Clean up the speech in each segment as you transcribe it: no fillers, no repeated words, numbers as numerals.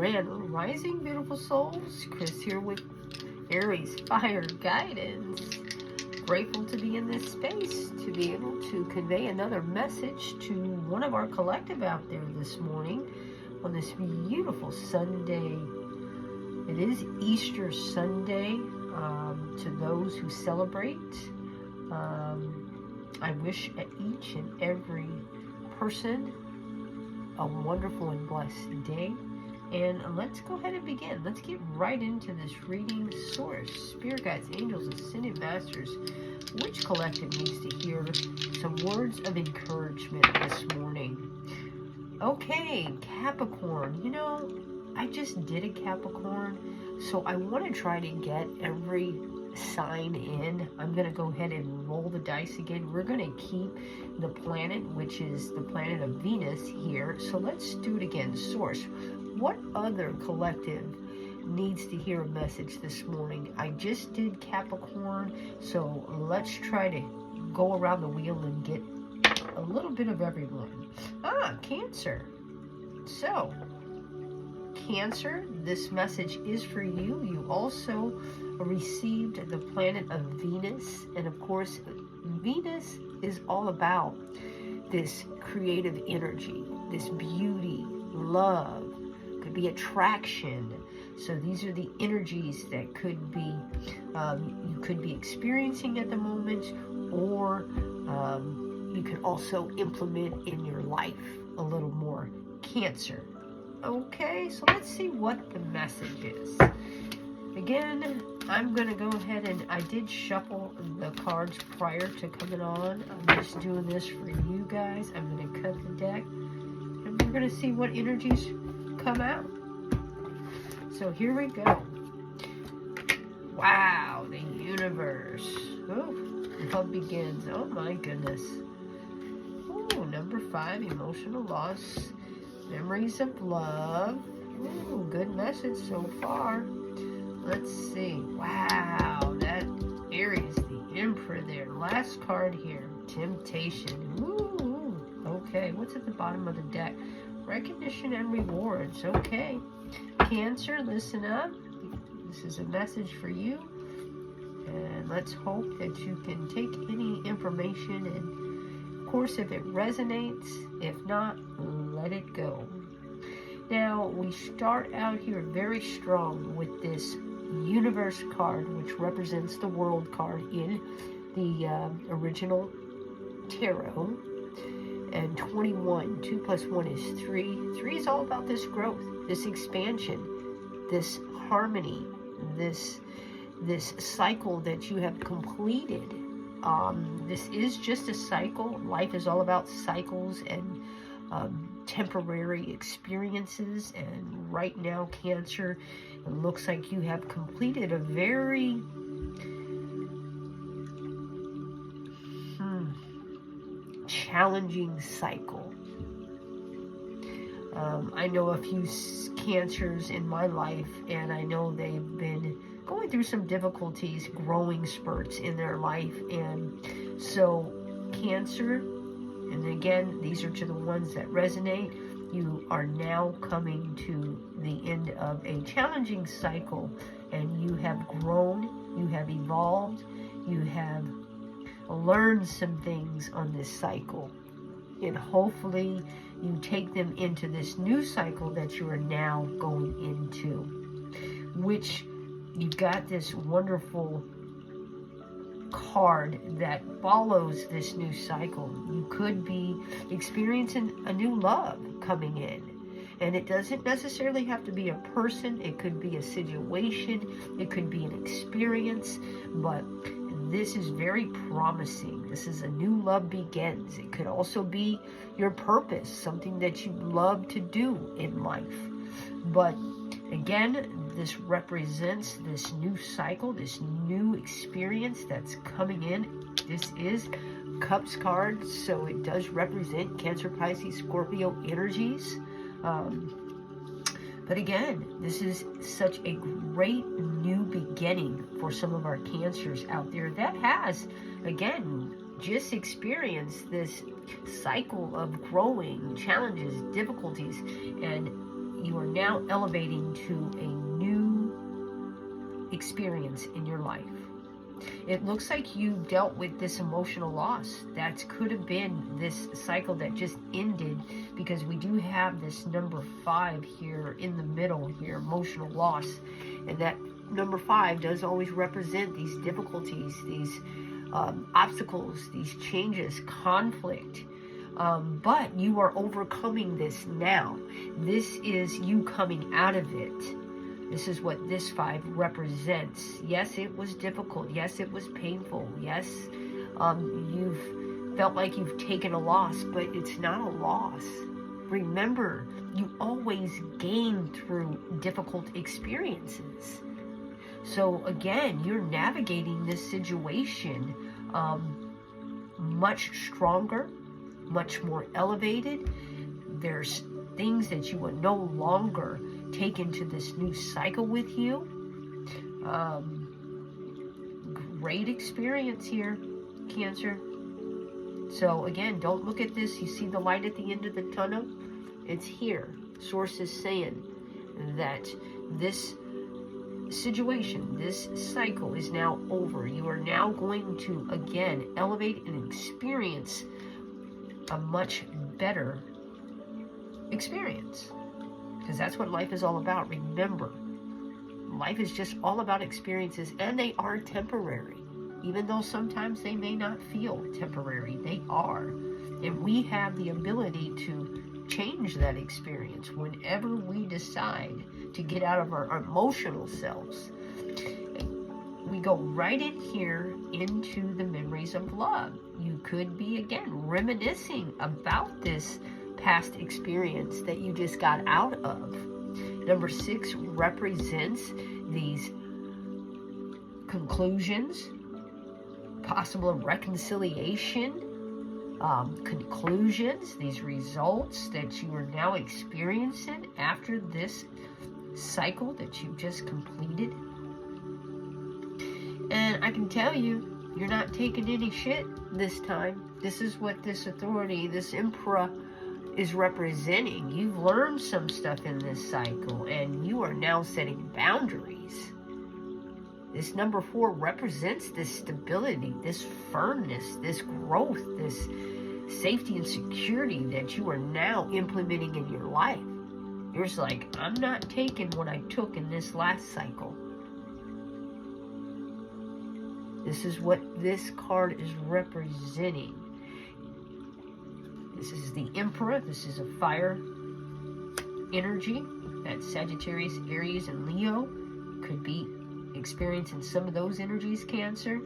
Grand Rising, beautiful souls. Chris here with Aries Fire Guidance. Grateful to be in this space, to be able to convey another message to one of our collective out there this morning on this beautiful Sunday. It is Easter Sunday. To those who celebrate, I wish each and every person a wonderful and blessed day. And let's go ahead and begin. Let's get right into this reading. Source, spirit guides, angels, ascended masters. Which collective needs to hear some words of encouragement this morning? Okay, Capricorn. You know, I just did a Capricorn, so I want to try to get every sign in. I'm going to go ahead and roll the dice again. We're going to keep the planet, which is the planet of Venus, here. So let's do it again. Source, what other collective needs to hear a message this morning? I just did Capricorn, so let's try to go around the wheel and get a little bit of everyone. Cancer. So, Cancer, this message is for you. You also received the planet of Venus, and of course, Venus is all about this creative energy, this beauty, love, could be attraction. So these are the energies that could be you could be experiencing at the moment, or you can also implement in your life a little more. Cancer. Okay, so let's see what the message is. Again, I'm going to go ahead and I did shuffle the cards prior to coming on. I'm just doing this for you guys. I'm going to cut the deck, and we're going to see what energies come out. So here we go. Wow, the universe. Oh, love begins. Oh my goodness. Oh, number 5, emotional loss. Memories of love. Ooh, good message so far. Let's see. Wow, that Aries, the Emperor there. Last card here. Temptation. Ooh, okay, what's at the bottom of the deck? Recognition and rewards. Okay. Cancer, listen up. This is a message for you. And let's hope that you can take any information and, of course, if it resonates, if not, let it go. Now, we start out here very strong with this universe card, which represents the world card in the original tarot. And 21, 2 plus 1 is 3. 3 is all about this growth, this expansion, this harmony, this cycle that you have completed. This is just a cycle. Life is all about cycles and temporary experiences. And right now, Cancer, it looks like you have completed a very challenging cycle. I know a few Cancers in my life, and I know they've been going through some difficulties, growing spurts in their life. And so Cancer, and again, these are to the ones that resonate, you are now coming to the end of a challenging cycle, and you have grown, you have evolved, you have learned some things on this cycle, and hopefully you take them into this new cycle that you are now going into, which you got this wonderful card that follows this new cycle. You could be experiencing a new love coming in, and it doesn't necessarily have to be a person. It could be a situation, it could be an experience, but this is very promising. This is a new love begins. It could also be your purpose, something that you love to do in life. But again, this represents this new cycle, this new experience that's coming in. This is Cups card, so it does represent Cancer, Pisces, Scorpio energies. But again, this is such a great new beginning for some of our Cancers out there that has, again, just experienced this cycle of growing, challenges, difficulties, and you are now elevating to a new experience in your life. It looks like you dealt with this emotional loss. That could have been this cycle that just ended, because we do have this number 5 here in the middle here, emotional loss. And that number 5 does always represent these difficulties, these obstacles, these changes, conflict. But you are overcoming this now. This is you coming out of it. This is what this 5 represents. Yes, it was difficult. Yes, it was painful. Yes, you've felt like you've taken a loss, but it's not a loss. Remember, you always gain through difficult experiences. So again, you're navigating this situation much stronger, much more elevated. There's things that you will no longer take into this new cycle with you. Great experience here, Cancer. So again, don't look at this. You see the light at the end of the tunnel? It's here. Source is saying that this situation, this cycle is now over. You are now going to again elevate and experience a much better experience, because that's what life is all about. Remember, life is just all about experiences, and they are temporary. Even though sometimes they may not feel temporary, they are. And we have the ability to change that experience whenever we decide to get out of our emotional selves. We go right in here into the memories of love. You could be, again, reminiscing about this past experience that you just got out of. Number 6 represents these conclusions, possible reconciliation, conclusions, these results that you are now experiencing after this cycle that you just completed. And I can tell you, you're not taking any shit this time. This is what this authority, this emperor, is representing. You've learned some stuff in this cycle, and you are now setting boundaries. This number 4 represents this stability, this firmness, this growth, this safety and security that you are now implementing in your life. You're just like, I'm not taking what I took in this last cycle. This is what this card is representing. This is the Emperor. This is a fire energy. That's Sagittarius, Aries, and Leo. Could be experiencing some of those energies, Cancer.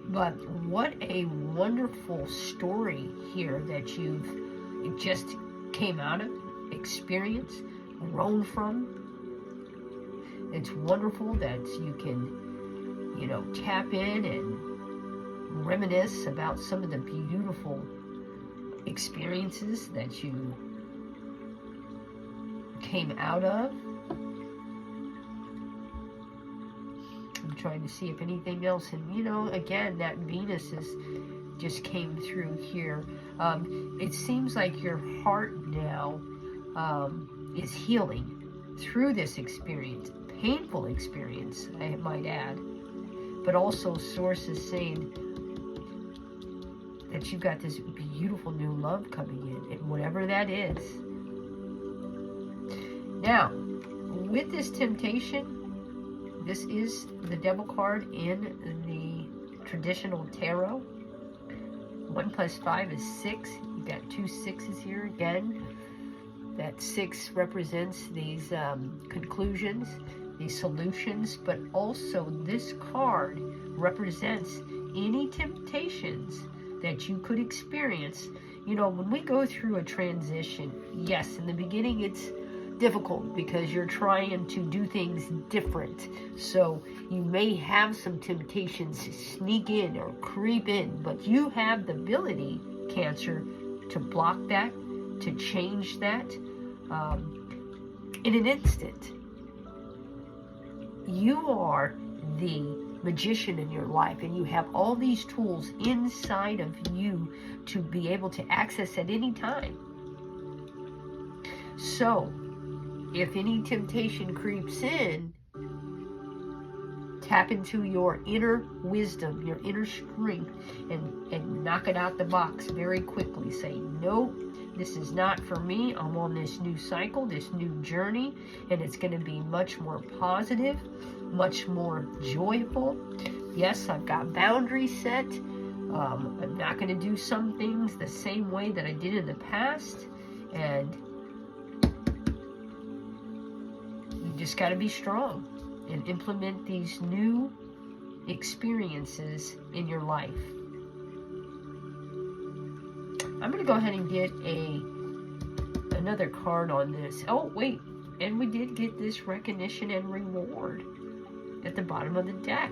But what a wonderful story here that you've just came out of, experienced, grown from. It's wonderful that you can, tap in and reminisce about some of the beautiful experiences that you came out of. I'm trying to see if anything else, and again, that Venus just came through here. It seems like your heart now is healing through this experience, painful experience, I might add, but also Source is saying that you've got this beautiful new love coming in, and whatever that is. Now, with this temptation, this is the Devil card in the traditional tarot. 1 plus 5 is 6. You've got 2 6s here again. That 6 represents these conclusions, these solutions, but also this card represents any temptations that you could experience. When we go through a transition, yes, in the beginning it's difficult because you're trying to do things different. So you may have some temptations sneak in or creep in, but you have the ability, Cancer, to block that, to change that in an instant. You are the magician in your life, and you have all these tools inside of you to be able to access at any time. So if any temptation creeps in, tap into your inner wisdom, your inner strength, and knock it out the box very quickly. Say, nope, this is not for me. I'm on this new cycle, this new journey, and it's going to be much more positive, much more joyful. Yes, I've got boundaries set. I'm not going to do some things the same way that I did in the past. And you just got to be strong and implement these new experiences in your life. I'm going to go ahead and get another card on this. Oh, wait. And we did get this recognition and reward at the bottom of the deck.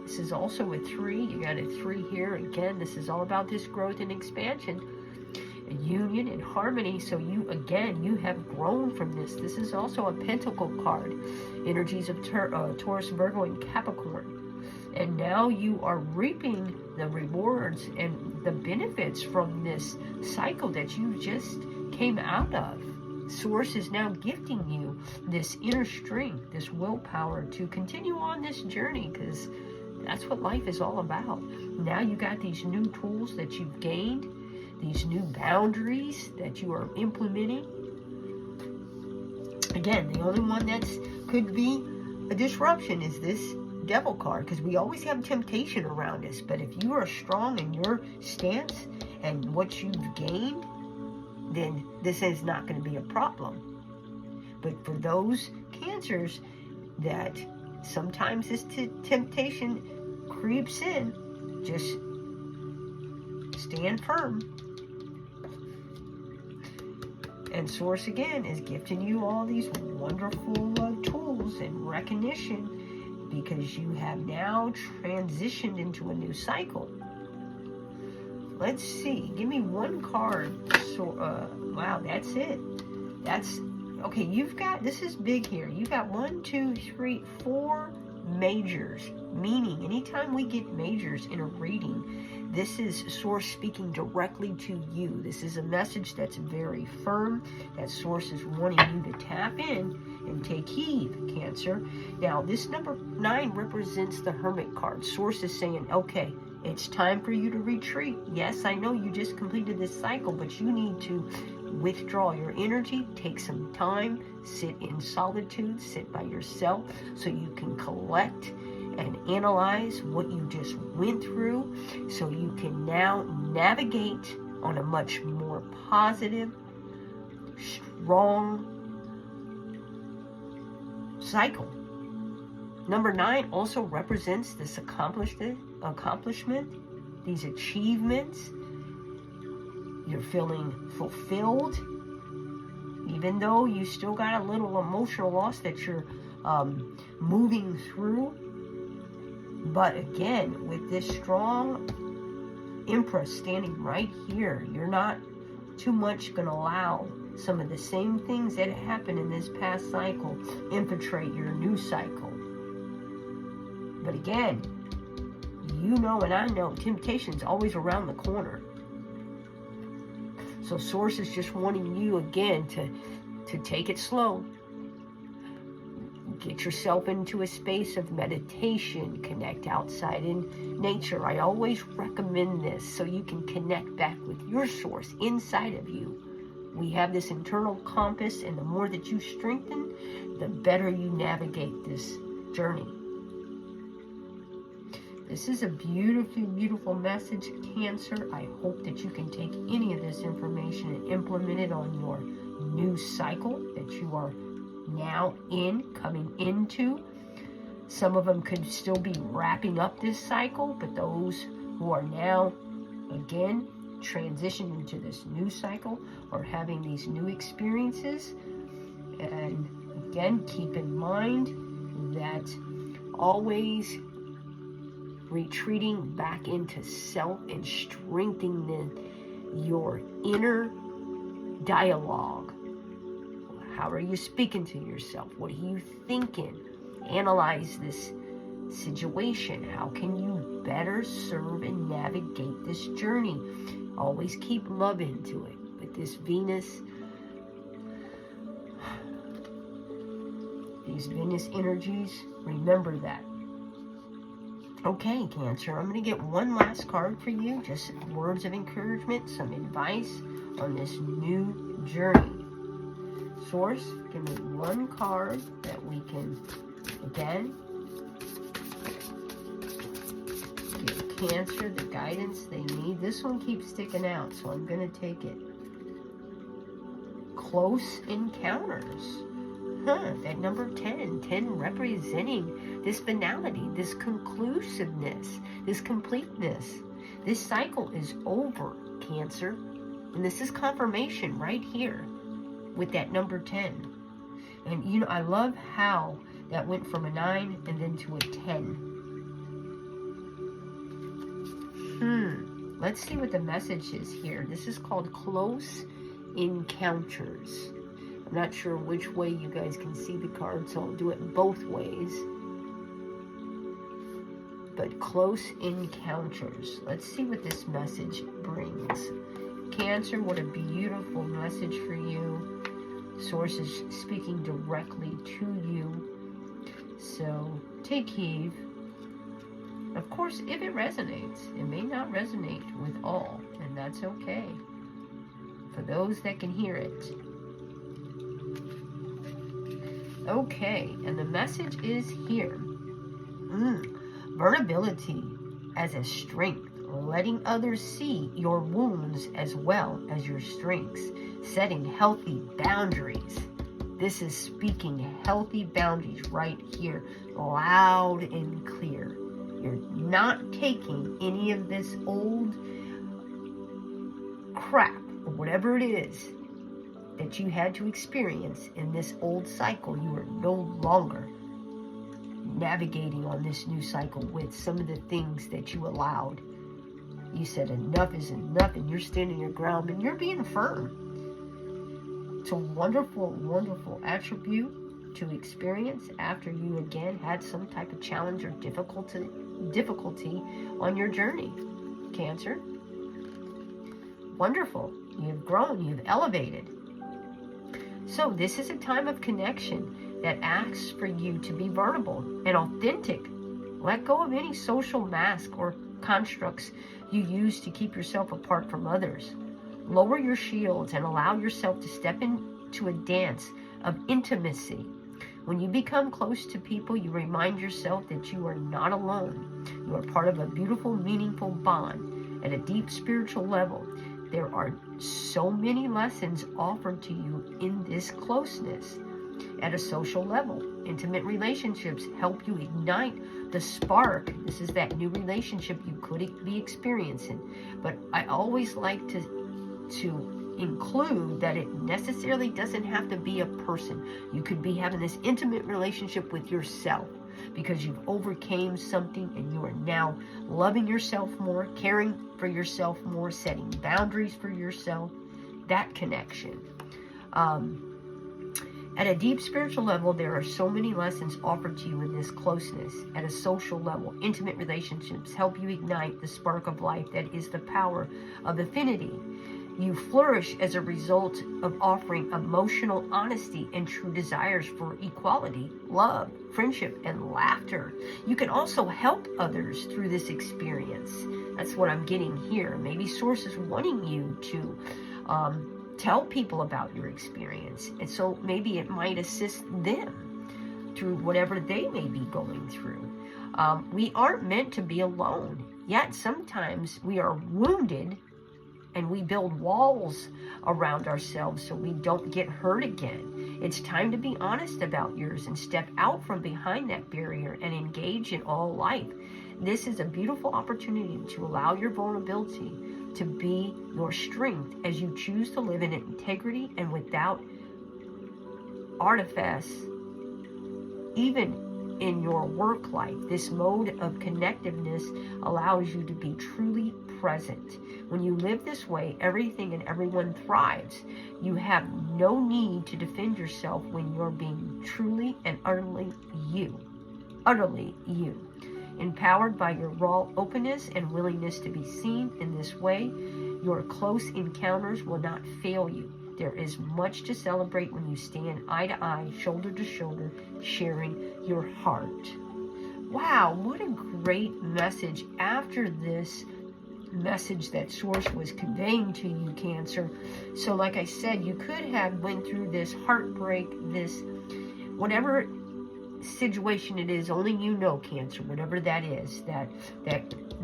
This is also a 3. You got a 3 here. Again, this is all about this growth and expansion, and union and harmony. So you have grown from this. This is also a pentacle card. Energies of Taurus, Virgo, and Capricorn. And now you are reaping the rewards and the benefits from this cycle that you just came out of. Source is now gifting you this inner strength, this willpower to continue on this journey, because that's what life is all about. Now you got these new tools that you've gained, these new boundaries that you are implementing. Again, the only one that could be a disruption is this Devil card, because we always have temptation around us. But if you are strong in your stance and what you've gained, then this is not going to be a problem. But for those Cancers that sometimes this temptation creeps in, just stand firm. And Source again is gifting you all these wonderful tools and recognition, because you have now transitioned into a new cycle. Let's see. Give me one card. So, wow, that's it. That's okay. You've got, this is big here. You've got 1, 2, 3, 4 majors. Meaning, anytime we get majors in a reading, this is Source speaking directly to you. This is a message that's very firm, that Source is wanting you to tap in and take heed, Cancer. Now, this number 9 represents the Hermit card. Source is saying, okay, it's time for you to retreat. Yes, I know you just completed this cycle, but you need to withdraw your energy, take some time, sit in solitude, sit by yourself, so you can collect and analyze what you just went through, so you can now navigate on a much more positive, strong cycle. Number 9 also represents this accomplishment, these achievements. You're feeling fulfilled, even though you still got a little emotional loss that you're moving through. But again, with this strong Empress standing right here, you're not too much going to allow some of the same things that happened in this past cycle infiltrate your new cycle. But again, you know and I know temptation's always around the corner. So Source is just wanting you again to take it slow. Get yourself into a space of meditation, connect outside in nature. I always recommend this so you can connect back with your Source inside of you. We have this internal compass, and the more that you strengthen, the better you navigate this journey. This is a beautiful, beautiful message, Cancer. I hope that you can take any of this information and implement it on your new cycle that you are now coming into. Some of them could still be wrapping up this cycle, but those who are now, again, transitioning into this new cycle or having these new experiences. And again, keep in mind that always retreating back into self and strengthening your inner dialogue. How are you speaking to yourself? What are you thinking? Analyze this situation. How can you better serve and navigate this journey? Always keep love into it. With this Venus, these Venus energies. Remember that. Okay, Cancer, I'm going to get one last card for you. Just words of encouragement, some advice on this new journey. Source, give me one card that we can, again, give Cancer the guidance they need. This one keeps sticking out, so I'm going to take it. Close encounters. That number 10. 10 representing this finality, this conclusiveness, this completeness. This cycle is over, Cancer. And this is confirmation right here with that number 10. And you know, I love how that went from a 9 and then to a 10. Let's see what the message is here. This is called close encounters. I'm not sure which way you guys can see the card, so I'll do it both ways. But close encounters. Let's see what this message brings. Cancer, what a beautiful message for you. Source is speaking directly to you. So take heed. Of course, if it resonates, it may not resonate with all, and that's okay. For those that can hear it. Okay, and the message is here. Vulnerability as a strength. Letting others see your wounds as well as your strengths. Setting healthy boundaries. This is speaking healthy boundaries right here. Loud and clear. You're not taking any of this old crap, or whatever it is, that you had to experience in this old cycle. You are no longer navigating on this new cycle with some of the things that you allowed. You said enough is enough, and you're standing your ground, and you're being firm. It's a wonderful, wonderful attribute to experience after you again had some type of challenge or difficulty on your journey, Cancer. Wonderful. You've grown, you've elevated. So this is a time of connection that asks for you to be vulnerable and authentic. Let go of any social mask or constructs you use to keep yourself apart from others. Lower your shields and allow yourself to step into a dance of intimacy. When you become close to people, you remind yourself that you are not alone. You are part of a beautiful, meaningful bond at a deep spiritual level. There are so many lessons offered to you in this closeness. At a social level, intimate relationships help you ignite the spark. This is that new relationship you could be experiencing. But I always like to include that it necessarily doesn't have to be a person. You could be having this intimate relationship with yourself because you've overcame something and you are now loving yourself more, caring for yourself more, setting boundaries for yourself. That connection. At a deep spiritual level, there are so many lessons offered to you in this closeness. At a social level, intimate relationships help you ignite the spark of life that is the power of affinity. You flourish as a result of offering emotional honesty and true desires for equality, love, friendship, and laughter. You can also help others through this experience. That's what I'm getting here. Maybe Source is wanting you to tell people about your experience. And so maybe it might assist them through whatever they may be going through. We aren't meant to be alone. Yet sometimes we are wounded and we build walls around ourselves so we don't get hurt again. It's time to be honest about yours and step out from behind that barrier and engage in all life. This is a beautiful opportunity to allow your vulnerability to be your strength as you choose to live in integrity and without artifice, even in your work life. This mode of connectiveness allows you to be truly present. When you live this way, everything and everyone thrives. You have no need to defend yourself when you're being truly and utterly you. Utterly you. Empowered by your raw openness and willingness to be seen in this way, your close encounters will not fail you. There is much to celebrate when you stand eye to eye, shoulder to shoulder, sharing your heart. Wow, what a great message after this message that Source was conveying to you, Cancer. So like I said, you could have went through this heartbreak, this whatever situation it is, only you know, Cancer, whatever that is, that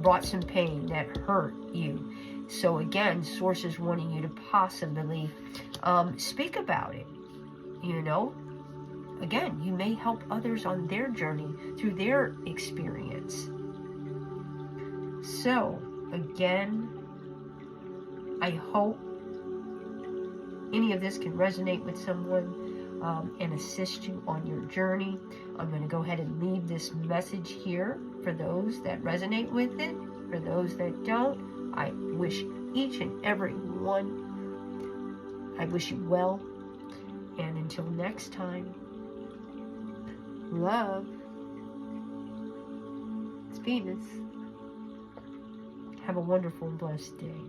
brought some pain, that hurt you. So again, Source is wanting you to possibly speak about it. You know, again, you may help others on their journey through their experience. So again, I hope any of this can resonate with someone and assist you on your journey. I'm going to go ahead and leave this message here for those that resonate with it. For those that don't, I wish each and every one, I wish you well. And until next time, love. It's Venus. Have a wonderful and blessed day.